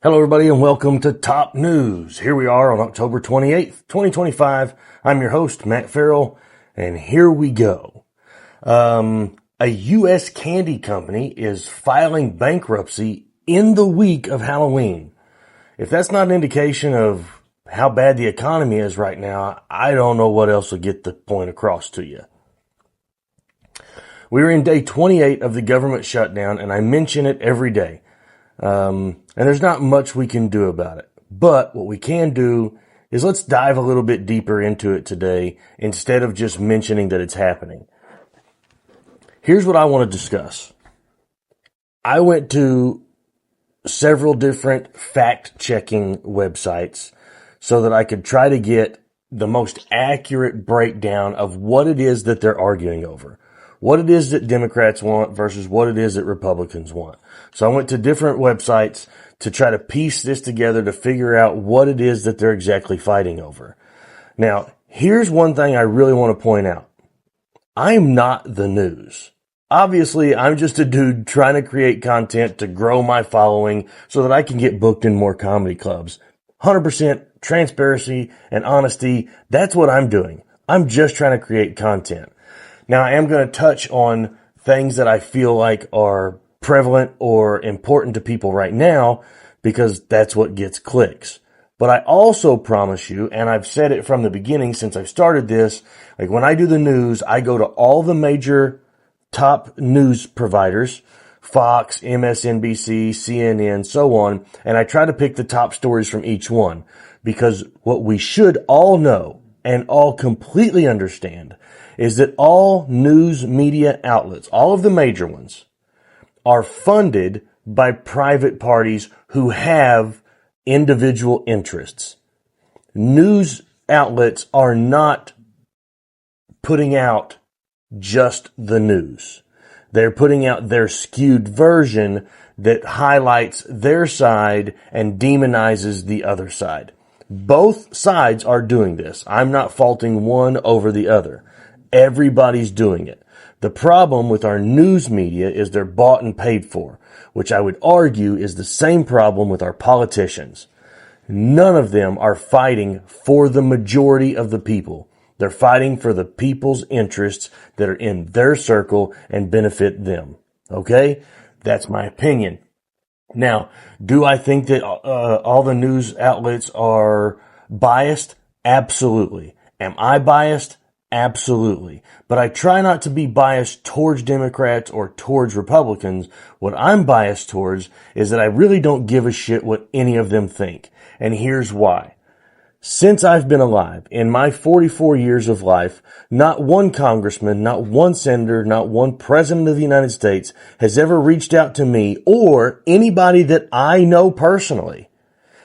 Hello, everybody, and welcome to Top News. Here we are on October 28th, 2025. I'm your host, Matt Farrell, and here we go. A U.S. candy company is filing bankruptcy in the week of Halloween. If that's not an indication of how bad the economy is right now, I don't know what else will get the point across to you. We're in day 28 of the government shutdown, and I mention it every day. And there's not much we can do about it. But what we can do is let's dive a little bit deeper into it today instead of just mentioning that it's happening. Here's what I want to discuss. I went to several different fact-checking websites so that I could try to get the most accurate breakdown of what it is that they're arguing over. What it is that Democrats want versus what it is that Republicans want. So I went to different websites to try to piece this together to figure out what it is that they're exactly fighting over. Now, here's one thing I really want to point out. I'm not the news. Obviously, I'm just a dude trying to create content to grow my following so that I can get booked in more comedy clubs. 100% transparency and honesty. That's what I'm doing. I'm just trying to create content. Now, I am going to touch on things that I feel like are prevalent or important to people right now because that's what gets clicks. But I also promise you, and I've said it from the beginning since I've started this, like when I do the news, I go to all the major top news providers, Fox, MSNBC, CNN, so on, and I try to pick the top stories from each one because what we should all know and all completely understand is that all news media outlets, all of the major ones, are funded by private parties who have individual interests. News outlets are not putting out just the news. They're putting out their skewed version that highlights their side and demonizes the other side. Both sides are doing this. I'm not faulting one over the other. Everybody's doing it. The problem with our news media is they're bought and paid for, which I would argue is the same problem with our politicians. None of them are fighting for the majority of the people. They're fighting for the people's interests that are in their circle and benefit them. Okay? That's my opinion. Now, do I think that all the news outlets are biased? Absolutely. Am I biased? Absolutely. But I try not to be biased towards Democrats or towards Republicans. What I'm biased towards is that I really don't give a shit what any of them think. And here's why. Since I've been alive, in my 44 years of life, not one congressman, not one senator, not one president of the United States has ever reached out to me or anybody that I know personally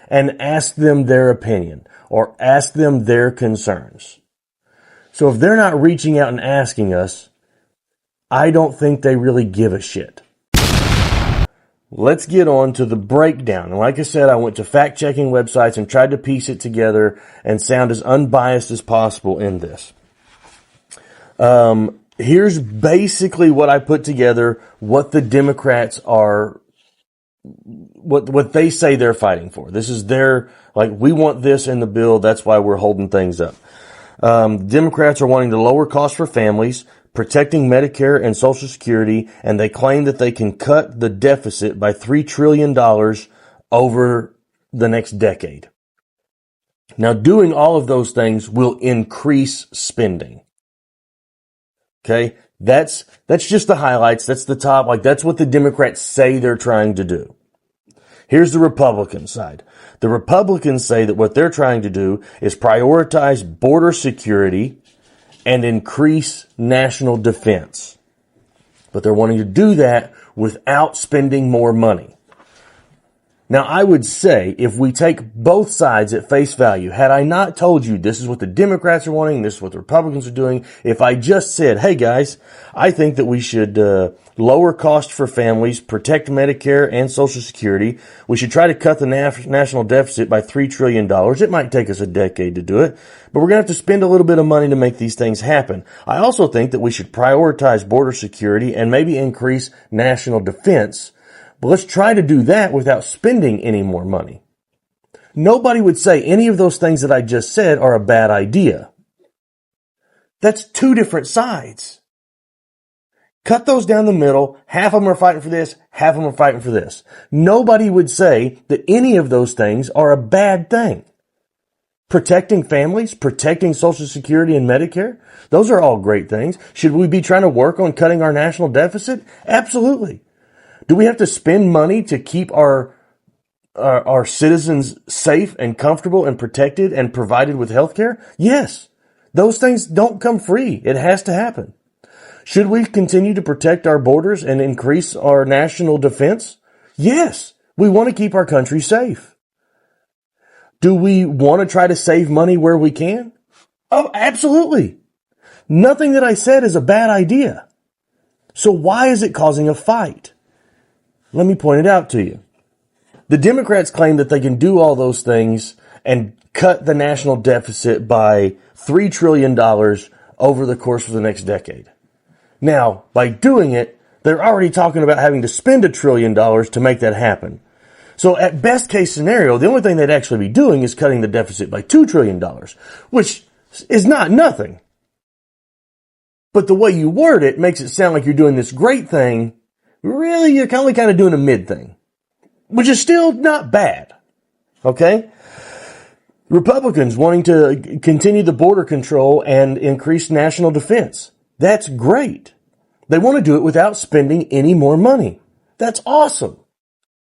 and asked them their opinion or asked them their concerns. So if they're not reaching out and asking us, I don't think they really give a shit. Let's get on to the breakdown. And like I said, I went to fact-checking websites and tried to piece it together and sound as unbiased as possible in this. Here's basically what I put together, what the Democrats are, what they say they're fighting for. This is their, like, we want this in the bill, that's why we're holding things up. Democrats are wanting to lower costs for families, protecting Medicare and Social Security, and they claim that they can cut the deficit by $3 trillion over the next decade. Now, doing all of those things will increase spending. Okay? That's just the highlights. That's the top. Like, that's what the Democrats say they're trying to do. Here's the Republican side. The Republicans say that what they're trying to do is prioritize border security and increase national defense. But they're wanting to do that without spending more money. Now, I would say if we take both sides at face value, had I not told you this is what the Democrats are wanting, this is what the Republicans are doing, if I just said, hey guys, I think that we should lower costs for families, protect Medicare and Social Security, we should try to cut the national deficit by $3 trillion. It might take us a decade to do it, but we're going to have to spend a little bit of money to make these things happen. I also think that we should prioritize border security and maybe increase national defense. But let's try to do that without spending any more money. Nobody would say any of those things that I just said are a bad idea. That's two different sides. Cut those down the middle. Half of them are fighting for this, half of them are fighting for this. Nobody would say that any of those things are a bad thing. Protecting families, protecting Social Security and Medicare, those are all great things. Should we be trying to work on cutting our national deficit? Absolutely. Do we have to spend money to keep our citizens safe and comfortable and protected and provided with health care? Yes. Those things don't come free. It has to happen. Should we continue to protect our borders and increase our national defense? Yes. We want to keep our country safe. Do we want to try to save money where we can? Oh, absolutely. Nothing that I said is a bad idea. So why is it causing a fight? Let me point it out to you. The Democrats claim that they can do all those things and cut the national deficit by $3 trillion over the course of the next decade. Now, by doing it, they're already talking about having to spend $1 trillion to make that happen. So at best case scenario, the only thing they'd actually be doing is cutting the deficit by $2 trillion, which is not nothing. But the way you word it makes it sound like you're doing this great thing. Really, you're only kind of doing a mid thing, which is still not bad. Okay? Republicans wanting to continue the border control and increase national defense. That's great. They want to do it without spending any more money. That's awesome.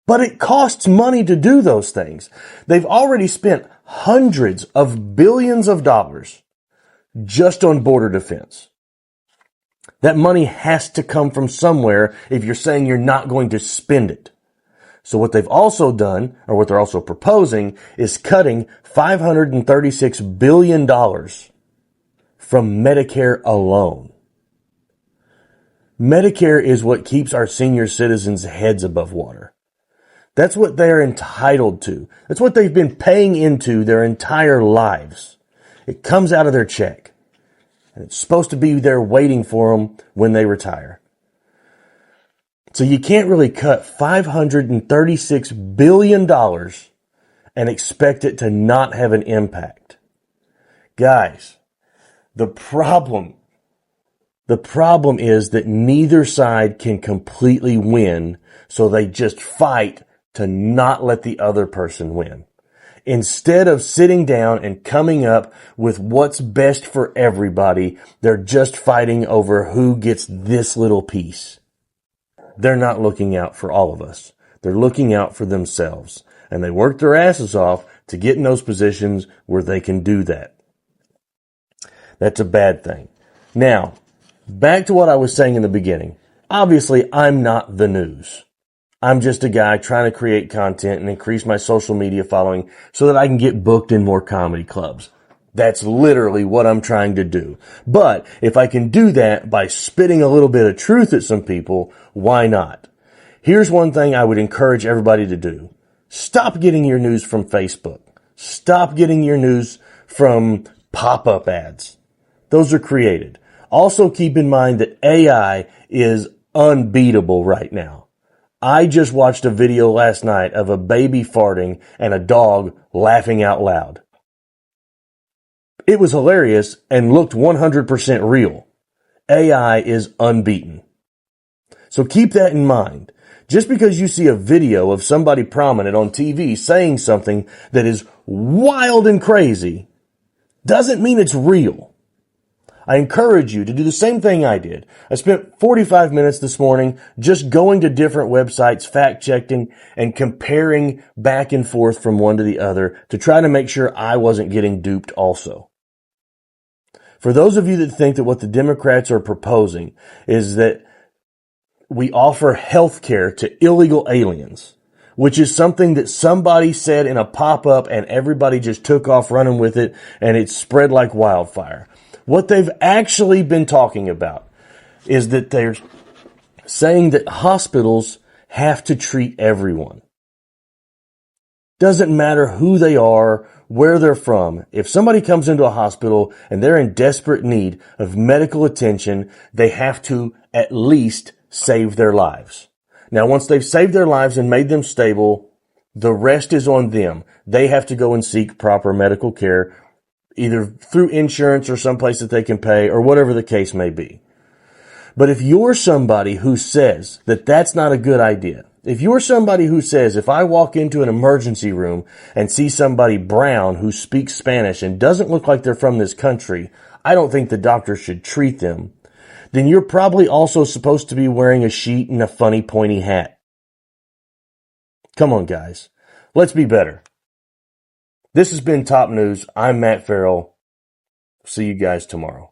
But it costs money to do those things. They've already spent hundreds of billions of dollars just on border defense. That money has to come from somewhere if you're saying you're not going to spend it. So what they've also done, or what they're also proposing, is cutting $536 billion from Medicare alone. Medicare is what keeps our senior citizens' heads above water. That's what they're entitled to. That's what they've been paying into their entire lives. It comes out of their check. And it's supposed to be there waiting for them when they retire. So you can't really cut $536 billion and expect it to not have an impact. Guys, the problem is that neither side can completely win, so they just fight to not let the other person win. Instead of sitting down and coming up with what's best for everybody, they're just fighting over who gets this little piece. They're not looking out for all of us. They're looking out for themselves. And they work their asses off to get in those positions where they can do that. That's a bad thing. Now, back to what I was saying in the beginning. Obviously, I'm not the news. I'm just a guy trying to create content and increase my social media following so that I can get booked in more comedy clubs. That's literally what I'm trying to do. But if I can do that by spitting a little bit of truth at some people, why not? Here's one thing I would encourage everybody to do. Stop getting your news from Facebook. Stop getting your news from pop-up ads. Those are created. Also keep in mind that AI is unbeatable right now. I just watched a video last night of a baby farting and a dog laughing out loud. It was hilarious and looked 100% real. AI is unbeaten. So keep that in mind. Just because you see a video of somebody prominent on TV saying something that is wild and crazy doesn't mean it's real. I encourage you to do the same thing I did. I spent 45 minutes this morning just going to different websites, fact-checking, and comparing back and forth from one to the other to try to make sure I wasn't getting duped also. For those of you that think that what the Democrats are proposing is that we offer health care to illegal aliens, which is something that somebody said in a pop-up and everybody just took off running with it and it spread like wildfire. What they've actually been talking about is that they're saying that hospitals have to treat everyone. Doesn't matter who they are, where they're from. If somebody comes into a hospital and they're in desperate need of medical attention, they have to at least save their lives. Now, once they've saved their lives and made them stable, the rest is on them. They have to go and seek proper medical care, either through insurance or someplace that they can pay or whatever the case may be. But if you're somebody who says that that's not a good idea, if you're somebody who says, if I walk into an emergency room and see somebody brown who speaks Spanish and doesn't look like they're from this country, I don't think the doctor should treat them, then you're probably also supposed to be wearing a sheet and a funny pointy hat. Come on, guys. Let's be better. This has been Top News. I'm Matt Farrell. See you guys tomorrow.